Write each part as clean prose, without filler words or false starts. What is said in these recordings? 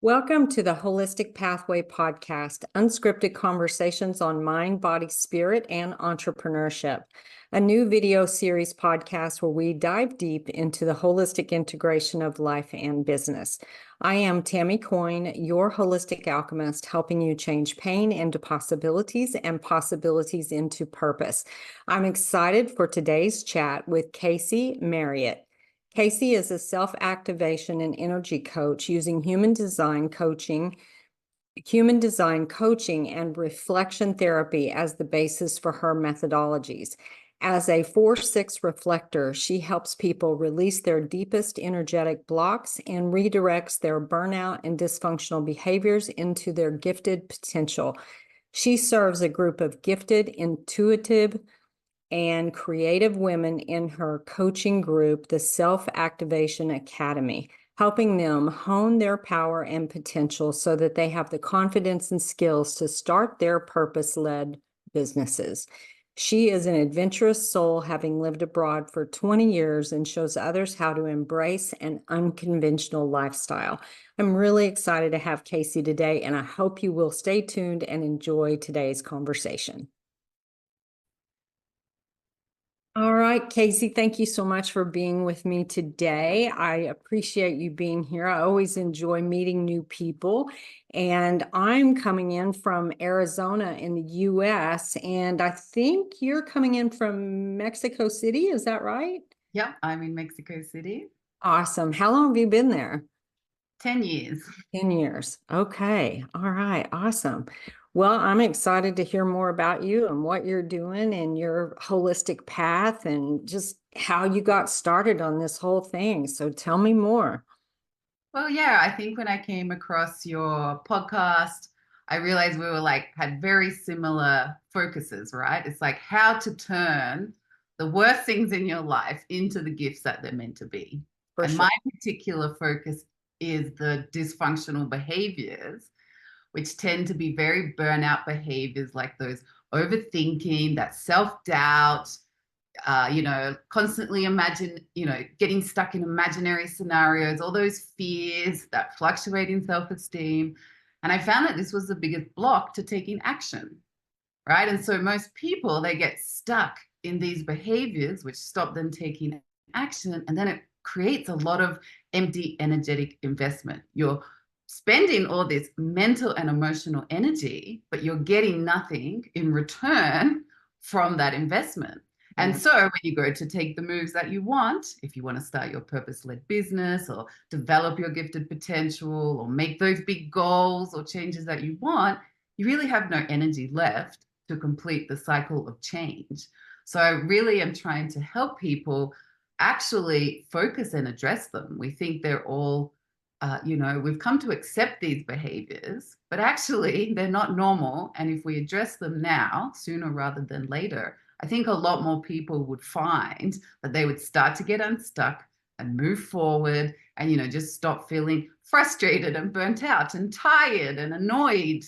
Welcome to the Holistic Pathway Podcast, unscripted conversations on mind, body, spirit, and entrepreneurship. A new video series podcast where we dive deep into the holistic integration of life and business. I am Tammy Coyne, your holistic alchemist, helping you change pain into possibilities and possibilities into purpose. I'm excited for today's chat with Casey Marriott. Casey is a self-activation and energy coach using human design coaching and reflection therapy as the basis for her methodologies. As a 4/6 reflector, she helps people release their deepest energetic blocks and redirects their burnout and dysfunctional behaviors into their gifted potential. She serves a group of gifted, intuitive, and creative women in her coaching group, the Self-Activation Academy, helping them hone their power and potential so that they have the confidence and skills to start their purpose-led businesses. She is an adventurous soul, having lived abroad for 20 years, and shows others how to embrace an unconventional lifestyle. I'm really excited to have Casey today, and I hope you will stay tuned and enjoy today's conversation. All right, Casey, thank you so much for being with me today. I appreciate you being here. I always enjoy meeting new people. And I'm coming in from Arizona in the US, and I think you're coming in from Mexico City. Is that right? Yeah, I'm in Mexico City. Awesome. How long have you been there? 10 years. 10 years. Okay. All right. Awesome. Well, I'm excited to hear more about you and what you're doing and your holistic path and just how you got started on this whole thing. So tell me more. Well, yeah, I think when I came across your podcast, I realized we were had very similar focuses, right? It's like how to turn the worst things in your life into the gifts that they're meant to be. For And sure. my particular focus is the dysfunctional behaviors, which tend to be very burnout behaviors like those overthinking, that self-doubt, constantly getting stuck in imaginary scenarios, all those fears, that fluctuating self-esteem. And I found that this was the biggest block to taking action, right? And so most people, they get stuck in these behaviors, which stop them taking action. And then it creates a lot of empty energetic investment. You're spending all this mental and emotional energy, but you're getting nothing in return from that investment. And so when you go to take the moves that you want, if you want to start your purpose-led business or develop your gifted potential or make those big goals or changes that you want, you really have no energy left to complete the cycle of change. So I really am trying to help people actually focus and address them. We think they're all, we've come to accept these behaviors, but actually they're not normal. And if we address them now, sooner rather than later, I think a lot more people would find that they would start to get unstuck and move forward and, just stop feeling frustrated and burnt out and tired and annoyed,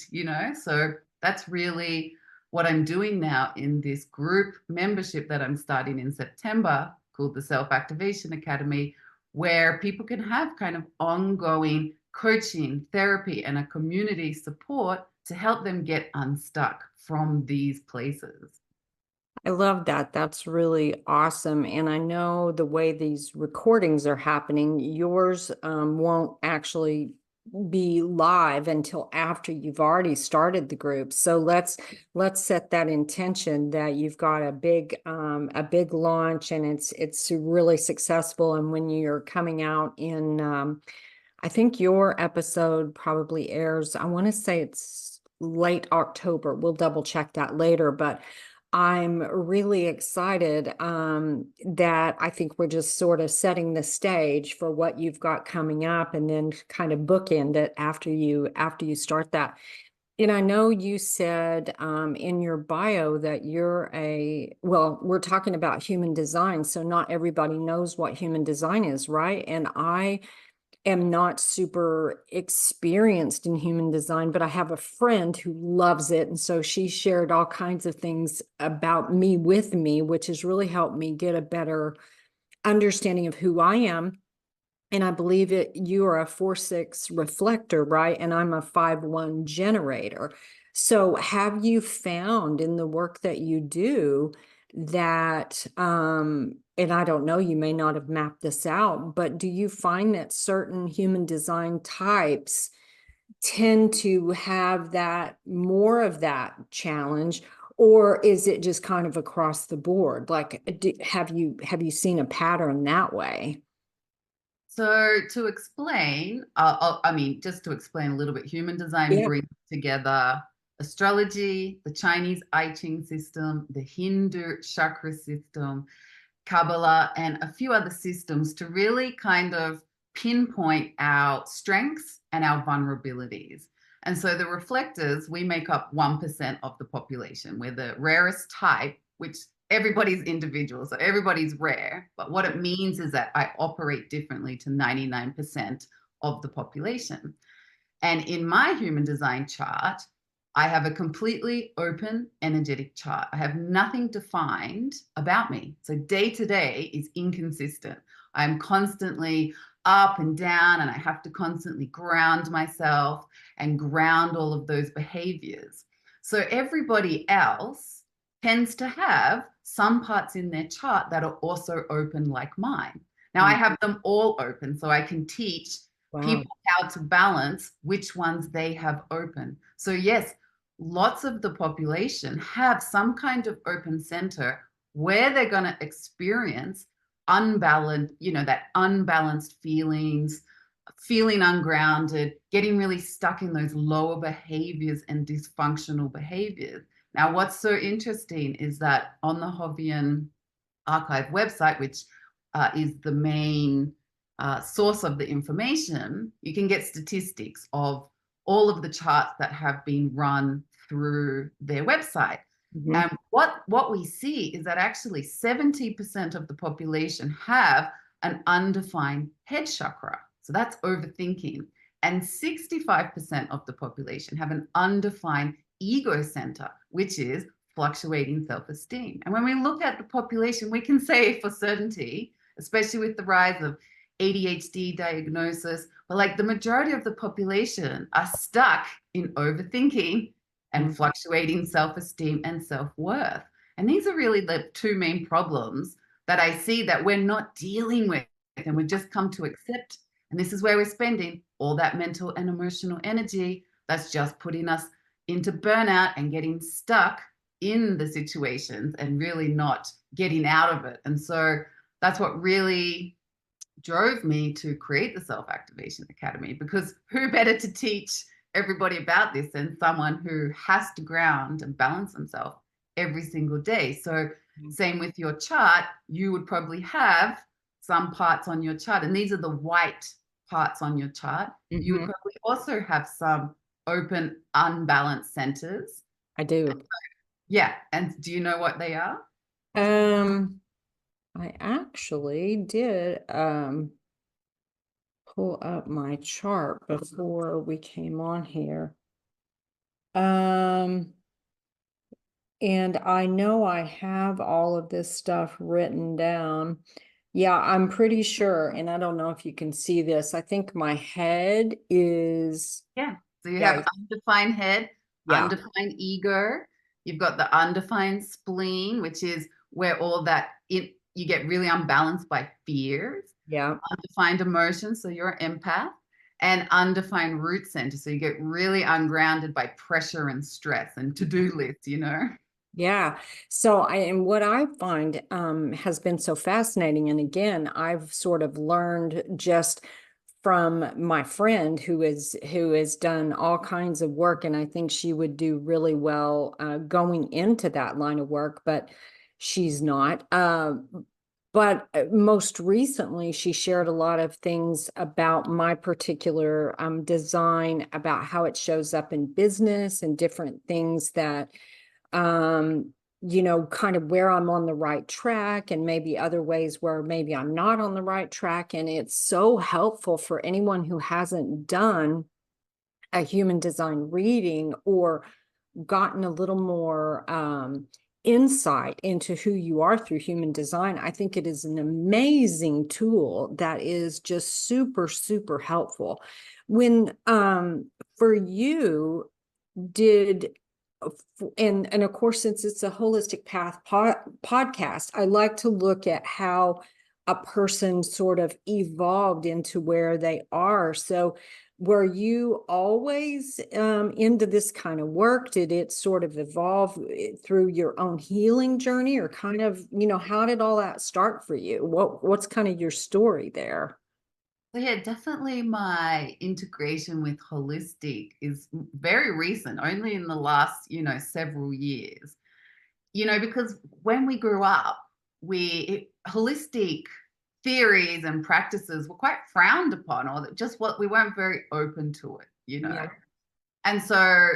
So that's really what I'm doing now in this group membership that I'm starting in September called the Self-Activation Academy, where people can have kind of ongoing coaching, therapy, and a community support to help them get unstuck from these places. I love that. That's really awesome. And I know the way these recordings are happening, yours won't actually be live until after you've already started the group. So let's set that intention that you've got a big launch and it's really successful. And when you're coming out in I think your episode probably airs, I want to say it's late October. We'll double check that later, but I'm really excited that I think we're just sort of setting the stage for what you've got coming up and then kind of bookend it after you start that. And I know you said in your bio that we're talking about human design, so not everybody knows what human design is, right? And I am not super experienced in human design, but I have a friend who loves it. And so she shared all kinds of things about me with me, which has really helped me get a better understanding of who I am And I believe you are a 4/6 reflector, right? And I'm a 5/1 generator. So have you found in the work that you do that, and I don't know, you may not have mapped this out, but do you find that certain human design types tend to have that more of that challenge, or is it just kind of across the board? Like, have you seen a pattern that way? So to explain, I mean, just to explain a little bit, human design Yeah. brings together astrology, the Chinese I Ching system, the Hindu chakra system, Kabbalah, and a few other systems to really kind of pinpoint our strengths and our vulnerabilities. And so the reflectors, we make up 1% of the population. We're the rarest type, which everybody's individual, so everybody's rare. But what it means is that I operate differently to 99% of the population. And in my human design chart, I have a completely open energetic chart. I have nothing defined about me. So day to day is inconsistent. I'm constantly up and down, and I have to constantly ground myself and ground all of those behaviors. So everybody else tends to have some parts in their chart that are also open like mine. Now I Mm. have them all open, so I can teach Wow. people how to balance which ones they have open. So yes, lots of the population have some kind of open center where they're going to experience unbalanced, that unbalanced feelings, feeling ungrounded, getting really stuck in those lower behaviors and dysfunctional behaviors. Now, what's so interesting is that on the Hovian archive website, which is the main source of the information, you can get statistics of all of the charts that have been run through their website. Mhm. And what we see is that actually 70% of the population have an undefined head chakra. So that's overthinking. And 65% of the population have an undefined ego center, which is fluctuating self-esteem. And when we look at the population, we can say for certainty, especially with the rise of ADHD diagnosis, but like the majority of the population are stuck in overthinking and Mm. fluctuating self-esteem and self-worth. And these are really the two main problems that I see that we're not dealing with, and we've just come to accept. And this is where we're spending all that mental and emotional energy that's just putting us into burnout and getting stuck in the situations and really not getting out of it. And so that's what really drove me to create the Self Activation Academy, because who better to teach everybody about this than someone who has to ground and balance themselves every single day. So same with your chart, you would probably have some parts on your chart, and these are the white parts on your chart. You would Mhm. probably also have some open unbalanced centers. I do. Yeah, and do you know what they are? Um, I actually did pull up my chart before we came on here. Um, and I know I have all of this stuff written down. Yeah, I'm pretty sure, and I don't know if you can see this. I think my head is, Yeah. So you yeah, have undefined head, yeah, undefined ego. You've got the undefined spleen, which is where all that you get really unbalanced by fears, yeah. undefined emotions, so you're an empath, and undefined root center. So you get really ungrounded by pressure and stress and to-do lists. Yeah. So and what I find has been so fascinating, and again, I've sort of learned just from my friend who has done all kinds of work, and I think she would do really well going into that line of work, but she's not. But most recently, she shared a lot of things about my particular design, about how it shows up in business and different things that um, kind of where I'm on the right track and maybe other ways where maybe I'm not on the right track. And it's so helpful for anyone who hasn't done a human design reading or gotten a little more insight into who you are through human design, I think it is an amazing tool that is just super, super helpful. When for you, did and of course, since it's a holistic path podcast, I like to look at how a person sort of evolved into where they are. So were you always into this kind of work? Did it sort of evolve through your own healing journey, or kind of, how did all that start for you? What's kind of your story there? So yeah, definitely my integration with holistic is very recent, only in the last, several years. Because when we grew up, holistic theories and practices were quite frowned upon, or just what we weren't very open to it. Yeah. And so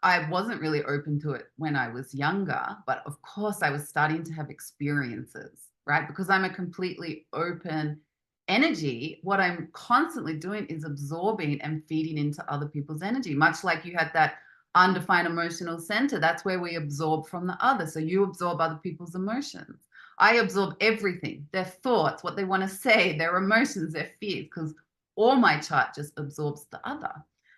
I wasn't really open to it when I was younger, but of course I was starting to have experiences, right? Because I'm a completely open energy. What I'm constantly doing is absorbing and feeding into other people's energy, much like you had that undefined emotional center. That's where we absorb from the other. So you absorb other people's emotions. I absorb everything, their thoughts, what they want to say, their emotions, their fears, because all my chart just absorbs the other.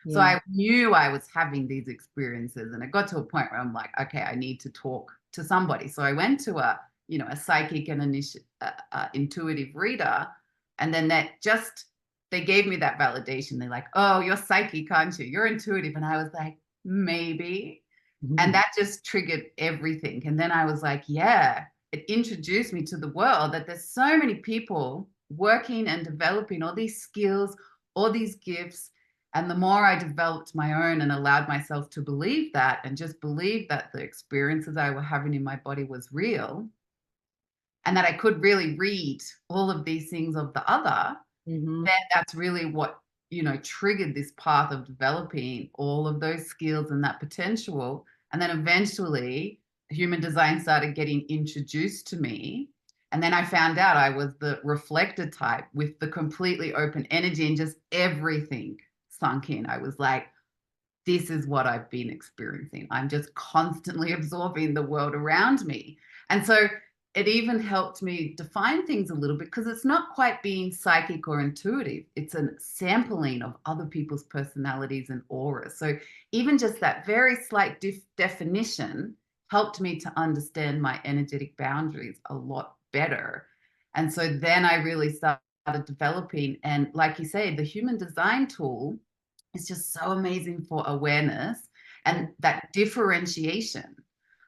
So Yeah. I knew I was having these experiences, and it got to a point where I'm like, okay, I need to talk to somebody. So I went to a psychic and intuitive reader, and then they gave me that validation. They're like, oh, you're psychic, aren't you? You're intuitive. And I was like, maybe. And Mhm. that just triggered everything. And then I was like, yeah, it introduced me to the world that there's so many people working and developing all these skills, all these gifts. And the more I developed my own and allowed myself to believe that, and just believe that the experiences I were having in my body was real, and that I could really read all of these things of the other, Mhm. then that's really what, triggered this path of developing all of those skills and that potential. And then eventually human design started getting introduced to me. And then I found out I was the reflector type with the completely open energy, and just everything sunk in. I was like, this is what I've been experiencing. I'm just constantly absorbing the world around me. And so it even helped me define things a little bit, because it's not quite being psychic or intuitive. It's a sampling of other people's personalities and auras. So even just that very slight definition helped me to understand my energetic boundaries a lot better. And so then I really started developing. And like you say, the human design tool is just so amazing for awareness and that differentiation.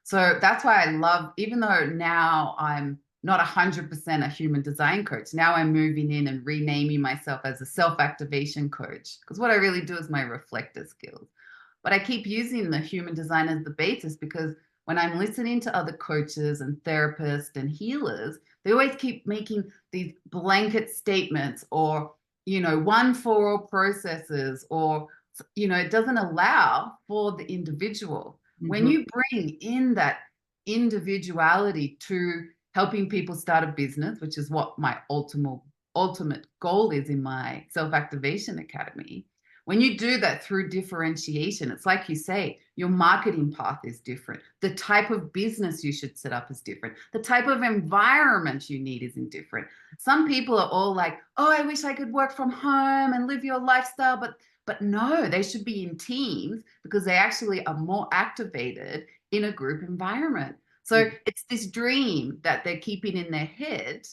So that's why I love, even though now I'm not 100% a human design coach, now I'm moving in and renaming myself as a self-activation coach, because what I really do is my reflector skills. But I keep using the human design as the basis, because when I'm listening to other coaches and therapists and healers, they always keep making these blanket statements, or one for all processes, or it doesn't allow for the individual. When Mhm. you bring in that individuality to helping people start a business, which is what my ultimate goal is in my self-activation academy. When you do that through differentiation, it's like you say, your marketing path is different. The type of business you should set up is different. The type of environment you need is different. Some people are all like, oh, I wish I could work from home and live your lifestyle. But no, they should be in teams, because they actually are more activated in a group environment. So it's this dream that they're keeping in their head.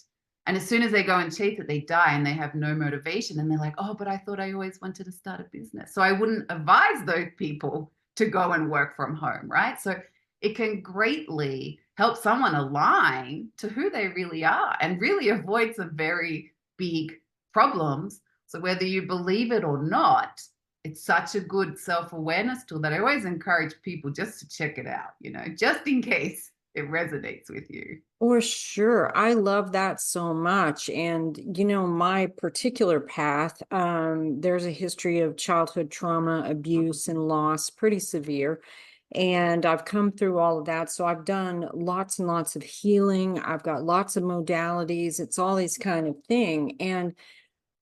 And as soon as they go and chase it, they die and they have no motivation. And they're like, oh, but I thought I always wanted to start a business. So I wouldn't advise those people to go and work from home, right? So it can greatly help someone align to who they really are and really avoid some very big problems. So whether you believe it or not, it's such a good self-awareness tool that I always encourage people just to check it out, just in case it resonates with you. For sure. I love that so much. And, my particular path, there's a history of childhood trauma, abuse, and loss, pretty severe. And I've come through all of that. So I've done lots and lots of healing. I've got lots of modalities. It's all these kind of thing. And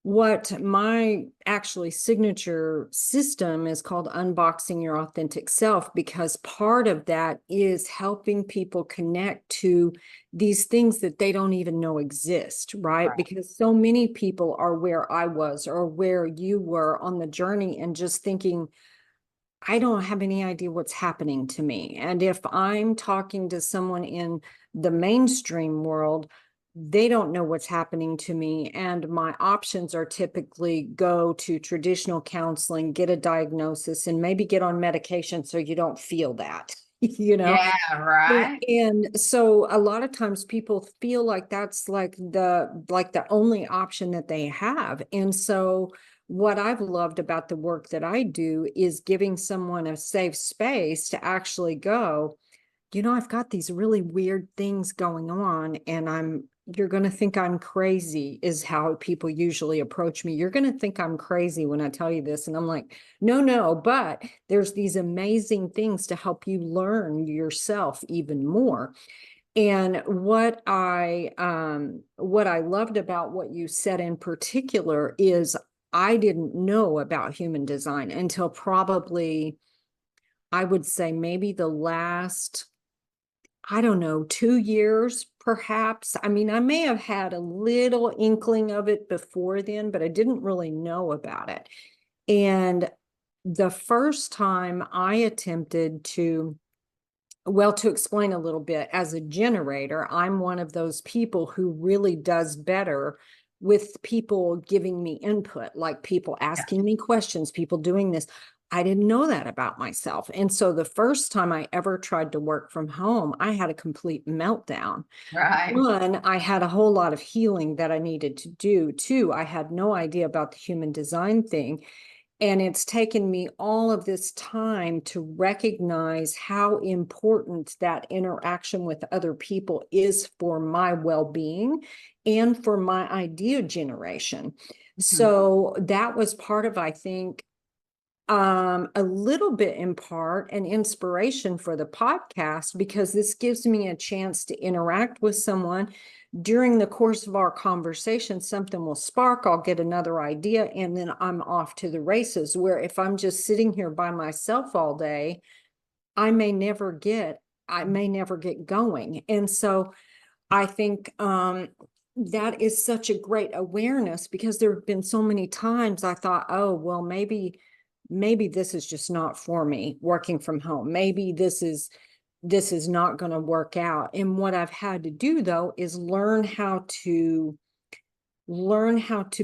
what my actually signature system is called Unboxing Your Authentic Self, because part of that is helping people connect to these things that they don't even know exist, right? Right. Because so many people are where I was or where you were on the journey and just thinking, I don't have any idea what's happening to me. And if I'm talking to someone in the mainstream world, they don't know what's happening to me. And my options are typically go to traditional counseling, get a diagnosis, and maybe get on medication so you don't feel that, you know? Yeah, right. And so a lot of times people feel like that's like the only option that they have. And so what I've loved about the work that I do is giving someone a safe space to actually go, I've got these really weird things going on, and you're going to think I'm crazy, is how people usually approach me. You're going to think I'm crazy when I tell you this. And I'm like, no, no, but there's these amazing things to help you learn yourself even more. And what I loved about what you said in particular is I didn't know about human design until probably, I would say, maybe the last, I don't know, 2 years, perhaps. I mean, I may have had a little inkling of it before then, but I didn't really know about it. And the first time I attempted to, well, to explain a little bit, as a generator, I'm one of those people who really does better with people giving me input, like people Yeah, asking me questions, people doing this. I didn't know that about myself. And so the first time I ever tried to work from home, I had a complete meltdown. right. One, I had a whole lot of healing that I needed to do. Two, I had no idea about the human design thing. And it's taken me all of this time to recognize how important that interaction with other people is for my well-being and for my idea generation. Mhm. So that was part of, I think, a little bit in part an inspiration for the podcast, because this gives me a chance to interact with someone. During the course of our conversation, something will spark, I'll get another idea, and then I'm off to the races. Where if I'm just sitting here by myself all day, I may never get, I may never get going. And so I think that is such a great awareness, because there have been so many times I thought, oh, well, maybe this is just not for me, working from home. Maybe this is not going to work out. And what I've had to do, though, is learn how to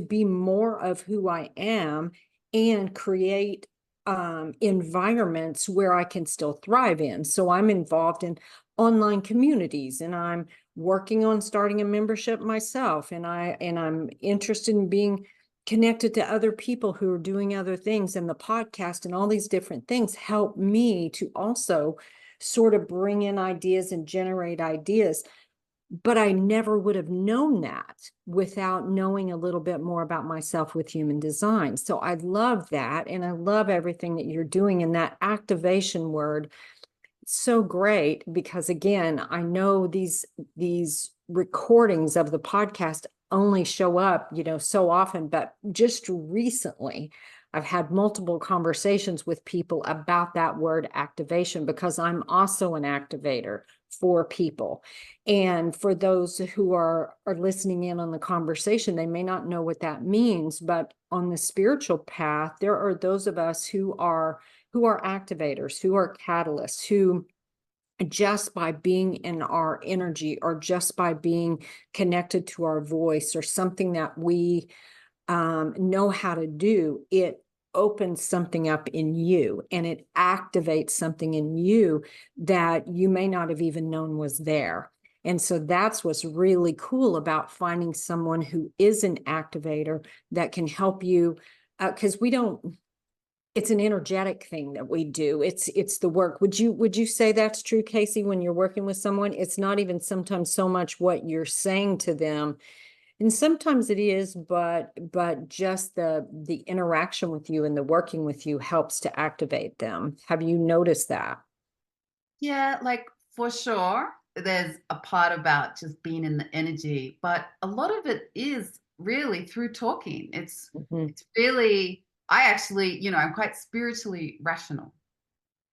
be more of who I am and create environments where I can still thrive in. So I'm involved in online communities, and I'm working on starting a membership myself, and I'm interested in being connected to other people who are doing other things, and the podcast and all these different things help me to also sort of bring in ideas and generate ideas. But I never would have known that without knowing a little bit more about myself with human design. So I love that. And I love everything that you're doing. And that activation word, so great, because again, I know these recordings of the podcast only show up, so often, but just recently I've had multiple conversations with people about that word activation, because I'm also an activator for people. And for those who are listening in on the conversation, they may not know what that means, but on the spiritual path, there are those of us who are activators, who are catalysts, who just by being in our energy, or just by being connected to our voice, or something that we know how to do, it opens something up in you, and it activates something in you that you may not have even known was there. And so that's what's really cool about finding someone who is an activator that can help you, because we don't, it's an energetic thing that we do. It's the work. Would you say that's true, Casey, when you're working with someone? It's not even sometimes so much what you're saying to them. And sometimes it is, but just the interaction with you and the working with you helps to activate them. Have you noticed that? Yeah, like for sure, there's a part about just being in the energy, but a lot of it is really through talking. Mhm. It's really, I actually, I'm quite spiritually rational.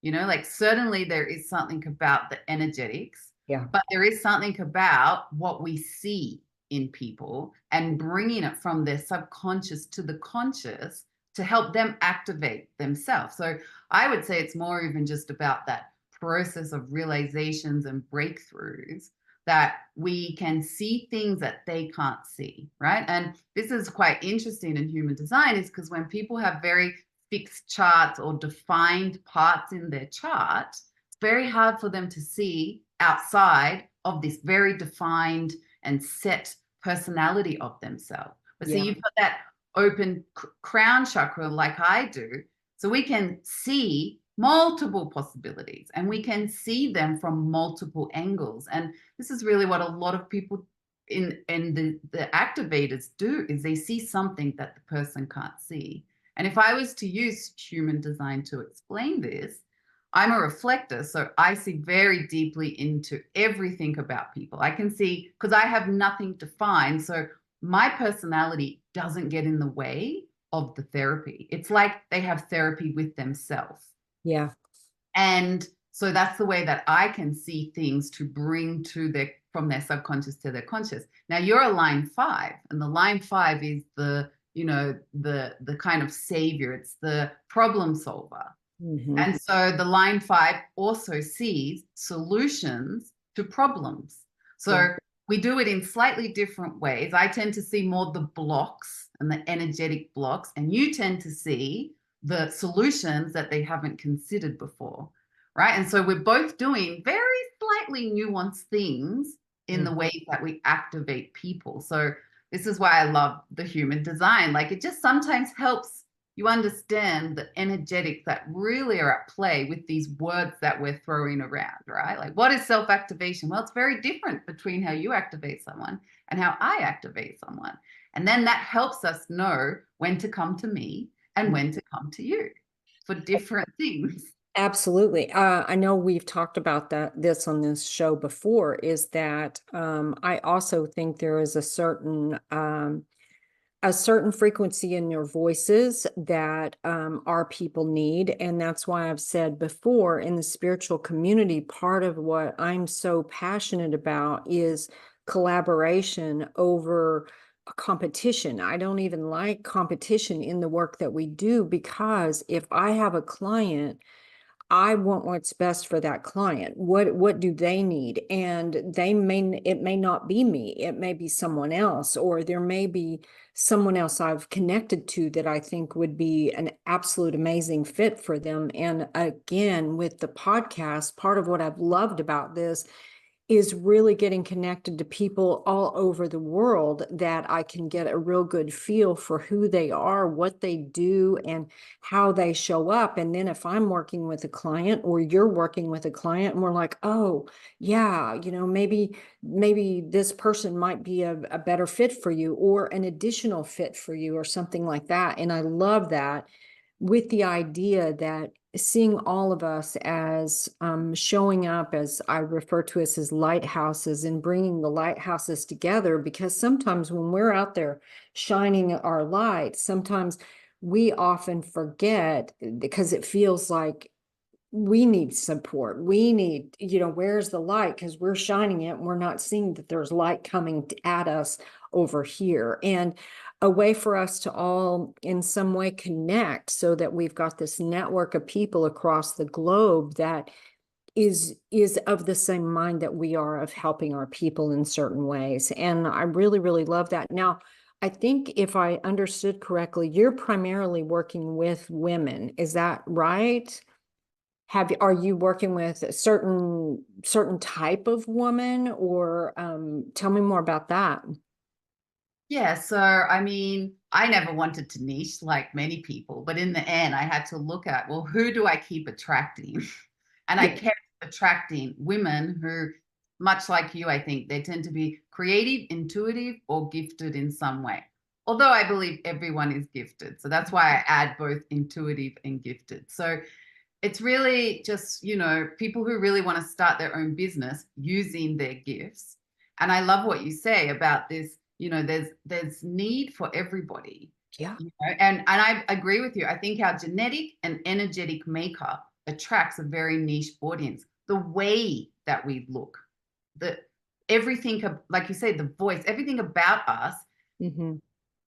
Like certainly there is something about the energetics, Yeah. but there is something about what we see in people and bringing it from their subconscious to the conscious to help them activate themselves. So I would say it's more even just about that process of realizations and breakthroughs, that we can see things that they can't see, right? And this is quite interesting in human design, is because when people have very fixed charts or defined parts in their chart, it's very hard for them to see outside of this very defined and set personality of themselves. But see, Yeah. you've got that open crown chakra like I do, so we can see multiple possibilities and we can see them from multiple angles. And this is really what a lot of people in the activators do, is they see something that the person can't see. And if I was to use human design to explain this, I'm a reflector. So I see very deeply into everything about people. I can see, because I have nothing defined. So my personality doesn't get in the way of the therapy. It's like they have therapy with themselves. Yeah. And so that's the way that I can see things to bring to their, from their subconscious to their conscious. Now you're a line 5, and the line 5 is the, the kind of savior. It's the problem solver. Hmm. And so the line 5 also sees solutions to problems. Yeah. So we do it in slightly different ways. I tend to see more the blocks and the energetic blocks, and you tend to see the solutions that they haven't considered before, right? And so we're both doing very slightly nuanced things in the Mhm. way that we activate people. So this is why I love the human design. Like, it just sometimes helps you understand the energetics that really are at play with these words that we're throwing around, right? Like, what is self-activation? Well, it's very different between how you activate someone and how I activate someone. And then that helps us know when to come to me and when to come to you for different things. Absolutely. I know we've talked about this on this show before, is that I also think there is a certain frequency in your voices that our people need. And that's why I've said before, in the spiritual community, part of what I'm so passionate about is collaboration over a competition. I don't even like competition in the work that we do, because if I have a client, I want what's best for that client. What do they need? And it may not be me. It may be someone else, or there may be someone else I've connected to that I think would be an absolute amazing fit for them. And again, with the podcast, part of what I've loved about this is really getting connected to people all over the world, that I can get a real good feel for who they are, what they do, and how they show up. And then if I'm working with a client, or you're working with a client, and we're like, oh yeah, maybe this person might be a better fit for you, or an additional fit for you, or something like that. And I love that, with the idea that seeing all of us as showing up, as I refer to us as lighthouses, and bringing the lighthouses together. Because sometimes when we're out there shining our light, sometimes we often forget, because it feels like we need support. We need, where's the light? Because we're shining it and we're not seeing that there's light coming at us over here. And a way for us to all in some way connect, so that we've got this network of people across the globe that is of the same mind that we are, of helping our people in certain ways. And I really, really love that. Now, I think if I understood correctly, you're primarily working with women. Is that right? Are you working with a certain type of woman, or tell me more about that? Yeah, so I mean, I never wanted to niche like many people, but in the end, I had to look at, well, who do I keep attracting? And I Yeah. kept attracting women who, much like you, I think they tend to be creative, intuitive, or gifted in some way. Although I believe everyone is gifted. So that's why I add both intuitive and gifted. So it's really just, people who really want to start their own business using their gifts. And I love what you say about this, there's need for everybody. Yeah, And I agree with you. I think our genetic and energetic makeup attracts a very niche audience. The way that we look, the everything, like you say, the voice, everything about us hmm,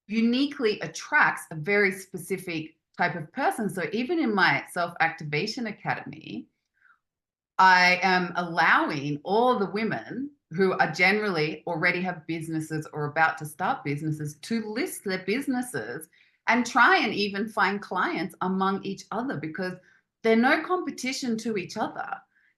uniquely attracts a very specific type of person. So even in my self-activation academy, I am allowing all the women who are generally already have businesses or about to start businesses to list their businesses and try and even find clients among each other, because they're no competition to each other.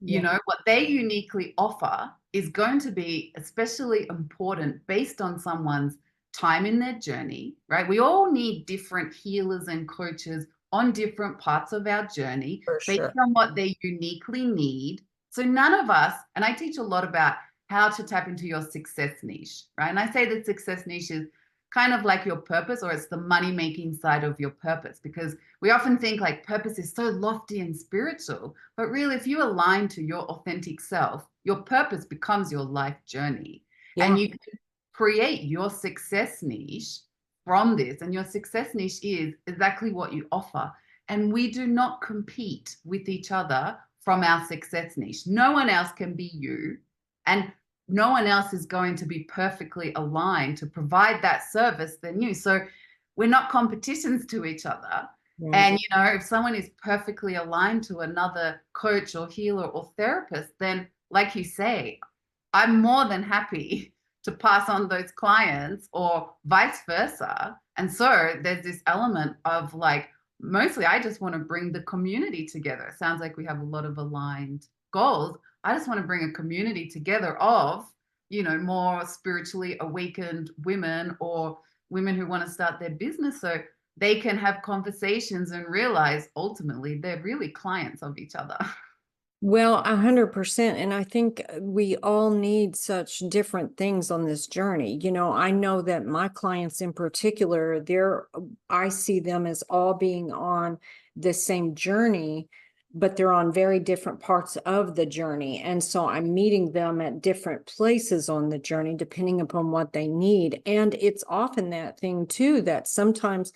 yeah, What they uniquely offer is going to be especially important based on someone's time in their journey, right? We all need different healers and coaches on different parts of our journey for based sure. on what they uniquely need. So none of us, and I teach a lot about how to tap into your success niche, right? And I say that success niche is kind of like your purpose, or it's the money making side of your purpose, because we often think like purpose is so lofty and spiritual. But really, if you align to your authentic self, your purpose becomes your life journey. Yeah. And you can create your success niche from this. And your success niche is exactly what you offer. And we do not compete with each other from our success niche. No one else can be you. And no one else is going to be perfectly aligned to provide that service than you. So we're not competitions to each other. Right. And, if someone is perfectly aligned to another coach or healer or therapist, then, like you say, I'm more than happy to pass on those clients or vice versa. And so there's this element of like, mostly I just want to bring the community together. It sounds like we have a lot of aligned goals. I just want to bring a community together of, more spiritually awakened women or women who want to start their business, so they can have conversations and realize ultimately they're really clients of each other. Well, 100%. And I think we all need such different things on this journey. I know that my clients in particular, I see them as all being on the same journey, but they're on very different parts of the journey. And so I'm meeting them at different places on the journey, depending upon what they need. And it's often that thing too, that sometimes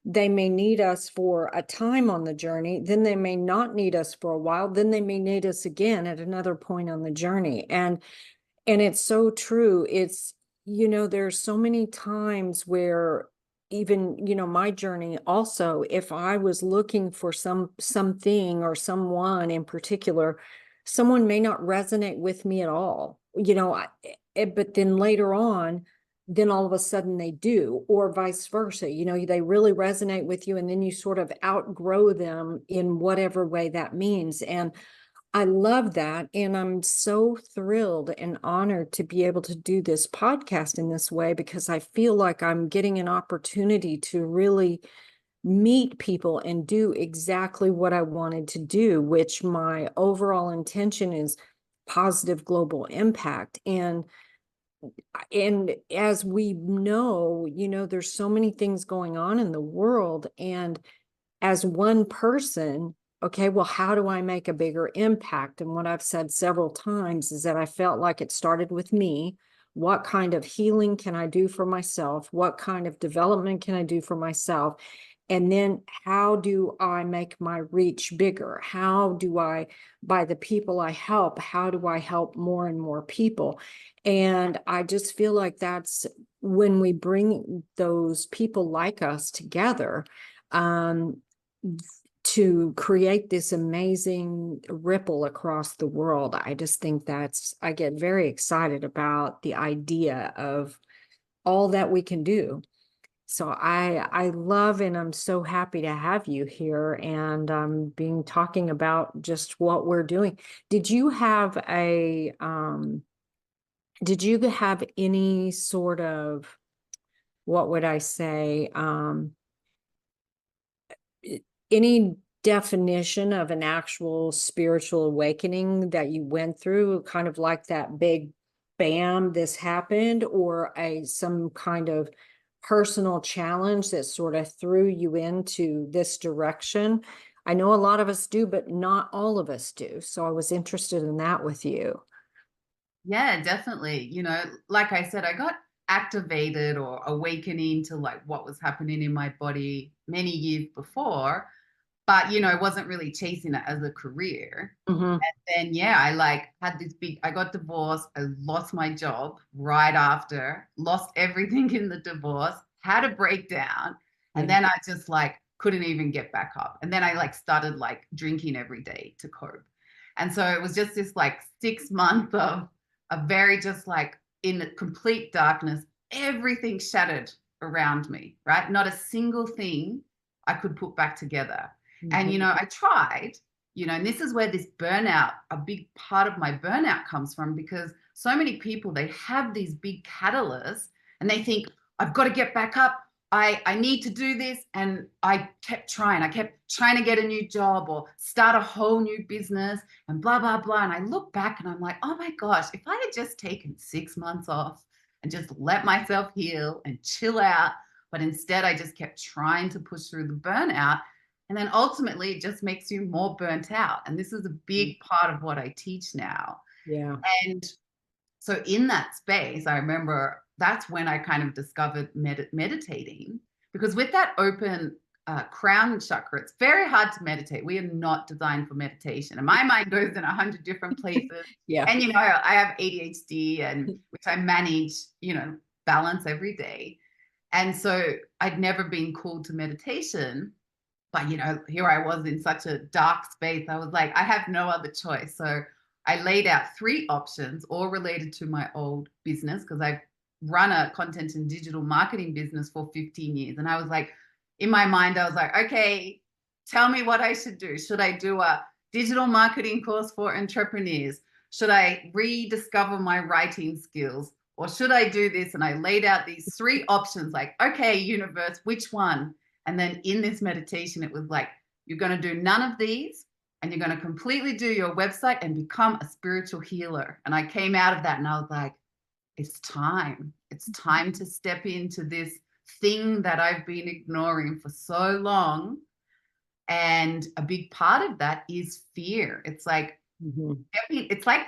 they may need us for a time on the journey, then they may not need us for a while, then they may need us again at another point on the journey. And it's so true. There's so many times where even, my journey also, if I was looking for something or someone in particular, someone may not resonate with me at all, but then later on, then all of a sudden they do, or vice versa. They really resonate with you, and then you sort of outgrow them in whatever way that means. And I love that. And I'm so thrilled and honored to be able to do this podcast in this way, because I feel like I'm getting an opportunity to really meet people and do exactly what I wanted to do, which my overall intention is positive global impact. And as we know, there's so many things going on in the world. And as one person, okay, well, how do I make a bigger impact? And what I've said several times is that I felt like it started with me. What kind of healing can I do for myself? What kind of development can I do for myself? And then how do I make my reach bigger? How do I, by the people I help, how do I help more and more people? And I just feel like that's when we bring those people like us together, um, to create this amazing ripple across the world. I just think I get very excited about the idea of all that we can do. So I love, and I'm so happy to have you here and being talking about just what we're doing. Did you have any sort of, what would I say, any definition of an actual spiritual awakening that you went through, kind of like that big bam, this happened, or some kind of personal challenge that sort of threw you into this direction? I know a lot of us do, but not all of us do. So I was interested in that with you. Yeah, definitely. Like I said, I got activated or awakening to like what was happening in my body many years before, but you know, I wasn't really chasing it as a career. Mm-hmm. Then yeah, I like had this big, I got divorced, I lost my job right after, lost everything in the divorce, had a breakdown, and Yeah. then I just like couldn't even get back up. And then I like started like drinking every day to cope. And so it was just this like 6 months of a very just like in complete darkness, everything shattered around me, right? Not a single thing I could put back together. And you Mm-hmm. know, I tried, you know, and this is where this burnout, a big part of my burnout comes from, because so many people, they have these big catalysts and they think, I've got to get back up. I need to do this. And I kept trying. I kept trying to get a new job or start a whole new business and blah, blah, blah. And I look back and I'm like, oh my gosh, if I had just taken 6 months off and just let myself heal and chill out, but instead I just kept trying to push through the burnout. And then ultimately, it just makes you more burnt out. And this is a big part of what I teach now. Yeah. And so, in that space, I remember that's when I kind of discovered meditating, because with that open crown chakra, it's very hard to meditate. We are not designed for meditation. And my mind goes in 100 different places. Yeah. And, you know, I have ADHD, and which I manage, you know, balance every day. And so I'd never been called to meditation. But you know, here I was in such a dark space. I was like, I have no other choice. So I laid out 3 options, all related to my old business, because I've run a content and digital marketing business for 15 years. And I was like, in my mind, I was like, okay, tell me what I should do. Should I do a digital marketing course for entrepreneurs? Should I rediscover my writing skills? Or should I do this? And I laid out these 3 options, like, okay, universe, which one? And then in this meditation, it was like, you're going to do none of these, and you're going to completely do your website and become a spiritual healer. And I came out of that and I was like, it's time. It's time to step into this thing that I've been ignoring for so long. And a big part of that is fear. It's like, Mm-hmm. it's like,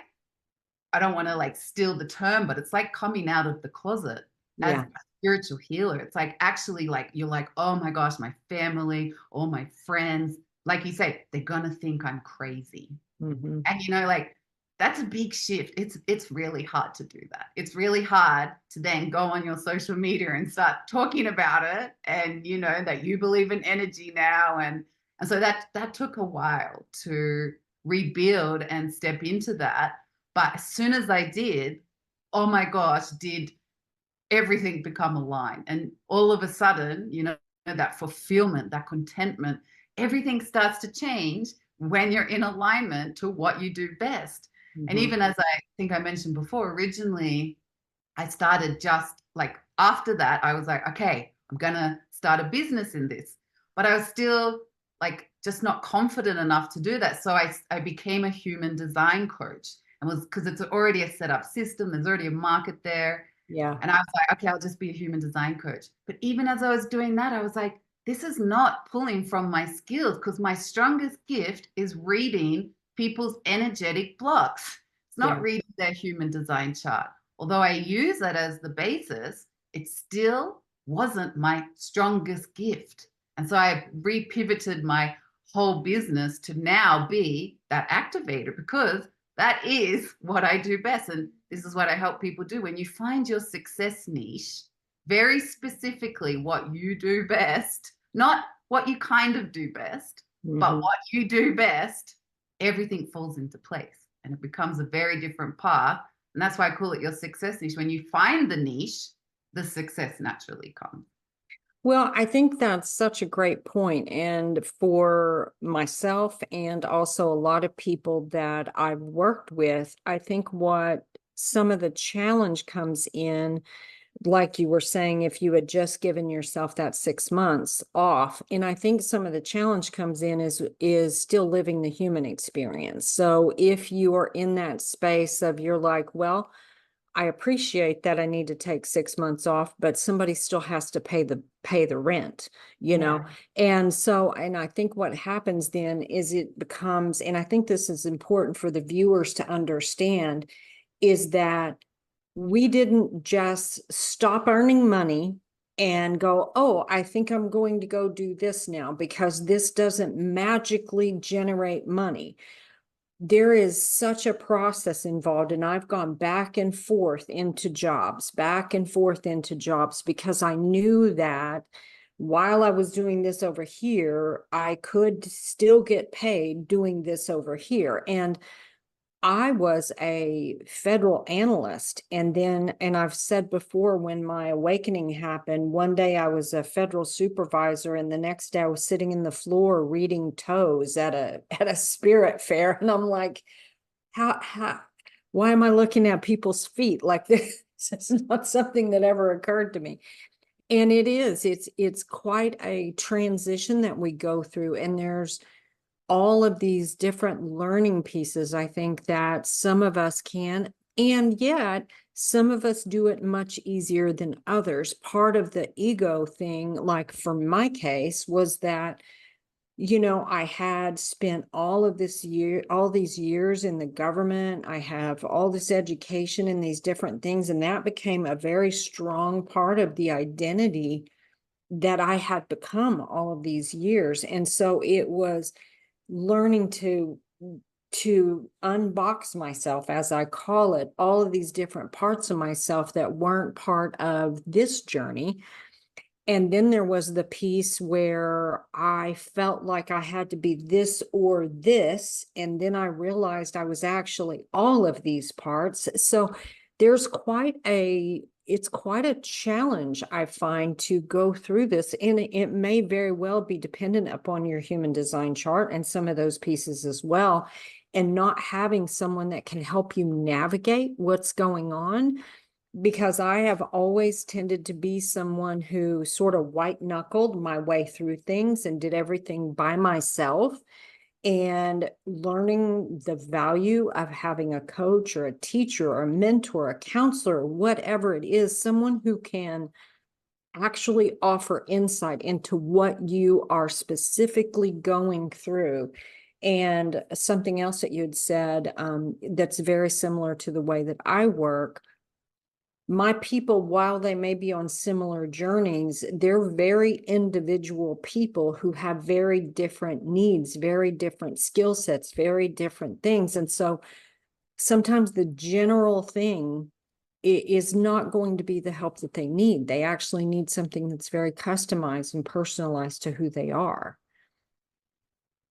I don't want to like steal the term, but it's like coming out of the closet as Yeah. a spiritual healer. It's like actually like you're like, oh my gosh, my family, all my friends, like you say, they're gonna think I'm crazy. Mm-hmm. And you know, like that's a big shift. It's really hard to do that. It's really hard to then go on your social media and start talking about it, and you know that you believe in energy now, and so that took a while to rebuild and step into that. But as soon as I did, oh my gosh, did everything become aligned. And all of a sudden, you know, that fulfillment, that contentment, everything starts to change when you're in alignment to what you do best. And Mm-hmm. even as I think I mentioned before, originally I started just like after that, I was like, okay, I'm going to start a business in this. But I was still like just not confident enough to do that. So I became a human design coach, and was because it's already a set up system, there's already a market there. Yeah. And I was like, okay, I'll just be a human design coach. But even as I was doing that, I was like, this is not pulling from my skills, because my strongest gift is reading people's energetic blocks. It's not Yeah. reading their human design chart. Although I use that as the basis, it still wasn't my strongest gift. And so I repivoted my whole business to now be that activator, because that is what I do best. And this is what I help people do. When you find your success niche, very specifically what you do best, not what you kind of do best, but Mm-hmm. what you do best, everything falls into place and it becomes a very different path. And that's why I call it your success niche. When you find the niche, the success naturally comes. Well, I think that's such a great point. And for myself and also a lot of people that I've worked with, I think what some of the challenge comes in, like you were saying, if you had just given yourself that 6 months off. And I think some of the challenge comes in is still living the human experience. So if you are in that space of you're like, well, I appreciate that I need to take 6 months off, but somebody still has to pay the rent, you know? Yeah. And so, and I think what happens then is it becomes, and I think this is important for the viewers to understand, is that we didn't just stop earning money and go, oh, I think I'm going to go do this now because this doesn't magically generate money. There is such a process involved, and I've gone back and forth into jobs, back and forth into jobs, because I knew that while I was doing this over here, I could still get paid doing this over here. And I was a federal analyst. And I've said before, when my awakening happened, one day I was a federal supervisor, and the next day I was sitting in the floor reading toes at a spirit fair. And I'm like, how, why am I looking at people's feet like this? It's not something that ever occurred to me. And it's quite a transition that we go through. And there's all of these different learning pieces, I think, that some of us can, and yet some of us do it much easier than others. Part of the ego thing, like for my case, was that, I had spent all these years in the government. I have all this education in these different things, and that became a very strong part of the identity that I had become all of these years. And so it was learning to unbox myself, as I call it, all of these different parts of myself that weren't part of this journey. And then there was the piece where I felt like I had to be this or this. And then I realized I was actually all of these parts. So it's quite a challenge, I find, to go through this. And it may very well be dependent upon your human design chart and some of those pieces as well. And not having someone that can help you navigate what's going on, because I have always tended to be someone who sort of white knuckled my way through things and did everything by myself. And learning the value of having a coach or a teacher or a mentor, a counselor, whatever it is, someone who can actually offer insight into what you are specifically going through. And something else that you had said, that's very similar to the way that I work. My people, while they may be on similar journeys, they're very individual people who have very different needs, very different skill sets, very different things. And so sometimes the general thing is not going to be the help that they need. They actually need something that's very customized and personalized to who they are.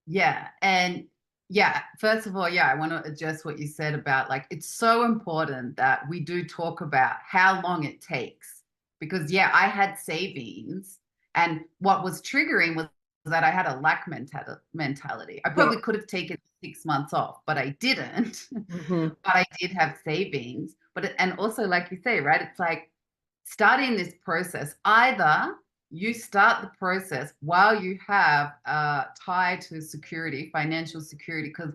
Yeah. And yeah, first of all, yeah, I want to address what you said about, like, it's so important that we do talk about how long it takes. Because, yeah, I had savings, and what was triggering was that I had a lack mentality. I Yeah. probably could have taken 6 months off, but I didn't. Mhm. But I did have savings. And also, like you say, right, it's like starting this process, either you start the process while you have a tie to security, financial security, because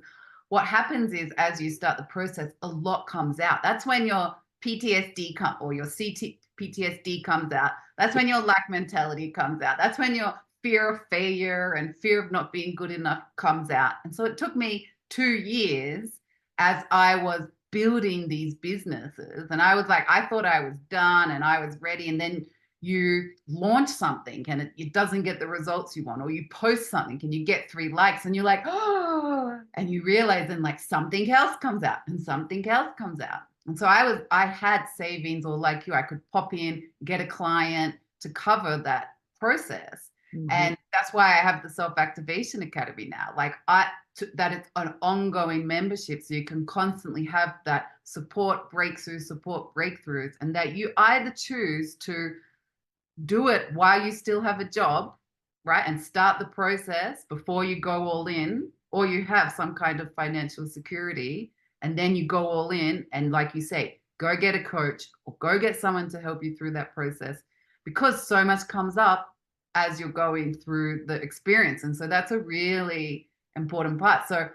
what happens is, as you start the process, a lot comes out. That's when your PTSD or your PTSD comes out. That's when your lack mentality comes out. That's when your fear of failure and fear of not being good enough comes out. And so it took me 2 years as I was building these businesses, and I was like, I thought I was done and I was ready. And then you launch something and it doesn't get the results you want, or you post something and you get 3 likes, and you're like, oh, and you realize then, like, something else comes out and something else comes out. And so I had savings, or like you, I could pop in, get a client to cover that process. Mhm. And that's why I have the Self-Activation Academy now. Like, that it's an ongoing membership, so you can constantly have that support breakthroughs, and that you either choose to do it while you still have a job, right, and start the process before you go all in, or you have some kind of financial security and then you go all in, and, like you say, go get a coach or go get someone to help you through that process, because so much comes up as you're going through the experience. And so that's a really important part. So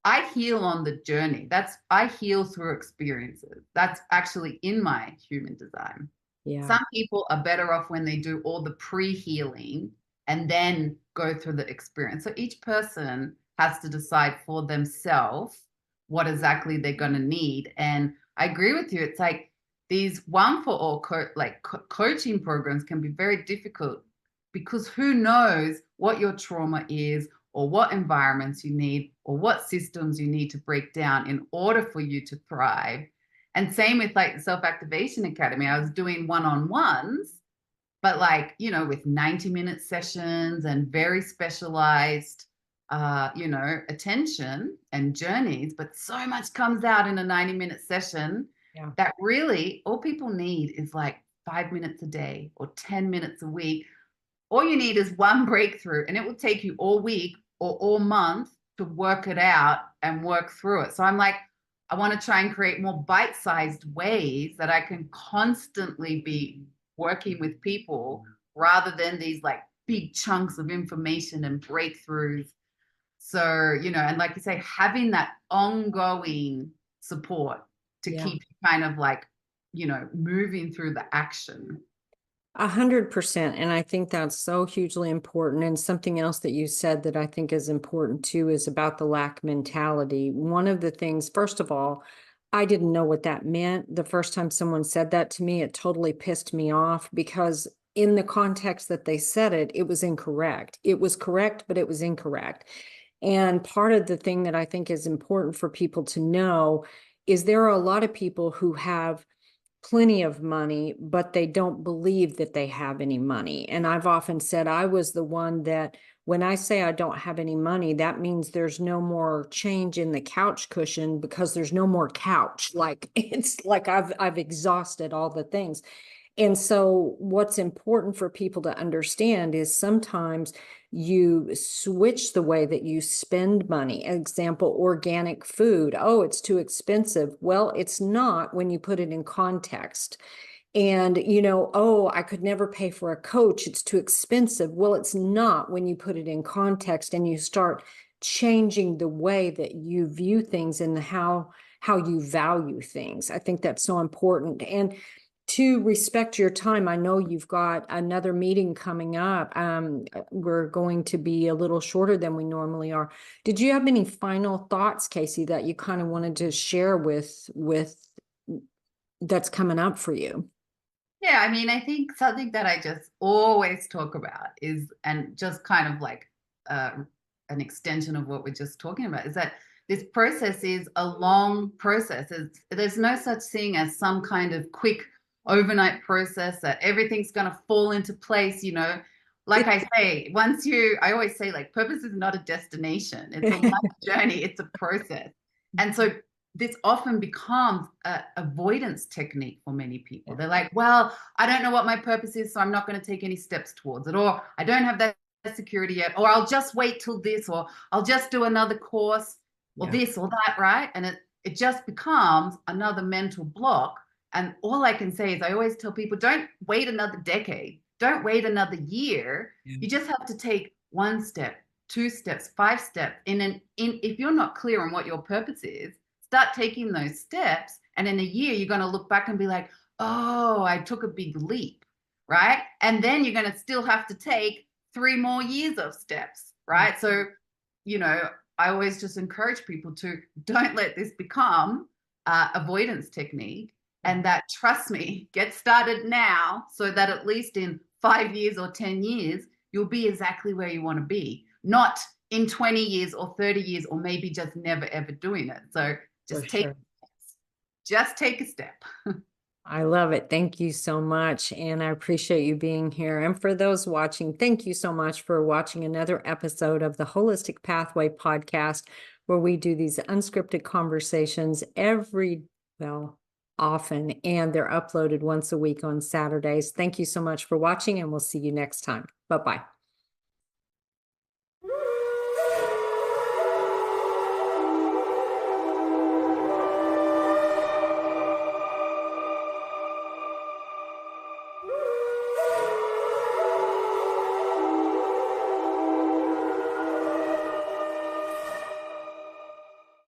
I heal on the journey. I heal through experiences. That's actually in my human design. Yeah. Some people are better off when they do all the pre-healing and then go through the experience. So each person has to decide for themselves what exactly they're going to need. And I agree with you. It's like, these one for all coaching programs can be very difficult, because who knows what your trauma is, or what environments you need, or what systems you need to break down in order for you to thrive. And same with like the Self-Activation Academy. I was doing one-on-ones, but like, you know, with 90-minute sessions and very specialized, you know, attention and journeys, but so much comes out in a 90-minute session that really all people need is like 5 minutes a day or 10 minutes a week. All you need is one breakthrough, and it will take you all week or all month to work it out and work through it. So I'm like, I want to try and create more bite-sized ways that I can constantly be working with people, rather than these like big chunks of information and breakthroughs. So, you know, and like you say, having that ongoing support to keep you kind of like, you know, moving through the action. 100%. And I think that's so hugely important. And something else that you said that I think is important too is about the lack mentality. One of the things, first of all, I didn't know what that meant. The first time someone said that to me, it totally pissed me off, because in the context that they said it, it was incorrect. It was correct, but it was incorrect. And part of the thing that I think is important for people to know is there are a lot of people who have plenty of money, but they don't believe that they have any money. And I've often said I was the one that, when I say I don't have any money, that means there's no more change in the couch cushion, because there's no more couch. Like, it's like I've exhausted all the things. And so what's important for people to understand is sometimes you switch the way that you spend money. Example, organic food. Oh, it's too expensive. Well, it's not when you put it in context. And, you know, oh, I could never pay for a coach. It's too expensive. Well, it's not when you put it in context and you start changing the way that you view things and how you value things. I think that's so important. And to respect your time, I know you've got another meeting coming up. We're going to be a little shorter than we normally are. Did you have any final thoughts, Casey, that you kind of wanted to share with that's coming up for you? Yeah, I mean, I think something that I just always talk about is, and just kind of like an extension of what we're just talking about, is that this process is a long process. There's no such thing as some kind of quick overnight process that everything's going to fall into place, you know. Like I say, I always say, like, purpose is not a destination. It's a life journey. It's a process. And so this often becomes an avoidance technique for many people. They're like, well, I don't know what my purpose is, so I'm not going to take any steps towards it. Or I don't have that security yet. Or I'll just wait till this, or I'll just do another course, or this or that, right? And it just becomes another mental block. And all I can say is, I always tell people, don't wait another decade. Don't wait another year. You just have to take one step, 2 steps, 5 steps. If you're not clear on what your purpose is, start taking those steps. And in a year, you're going to look back and be like, oh, I took a big leap, right? And then you're going to still have to take 3 more years of steps, right? So, you know, I always just encourage people to don't let this become avoidance technique. And that, trust me, get started now, so that at least in 5 years or 10 years, you'll be exactly where you want to be, not in 20 years or 30 years, or maybe just never, ever doing it. So just take a step. I love it. Thank you so much. And I appreciate you being here. And for those watching, thank you so much for watching another episode of the Holistic Pathway podcast, where we do these unscripted conversations often, and they're uploaded once a week on Saturdays. Thank you so much for watching, and we'll see you next time. Bye-bye.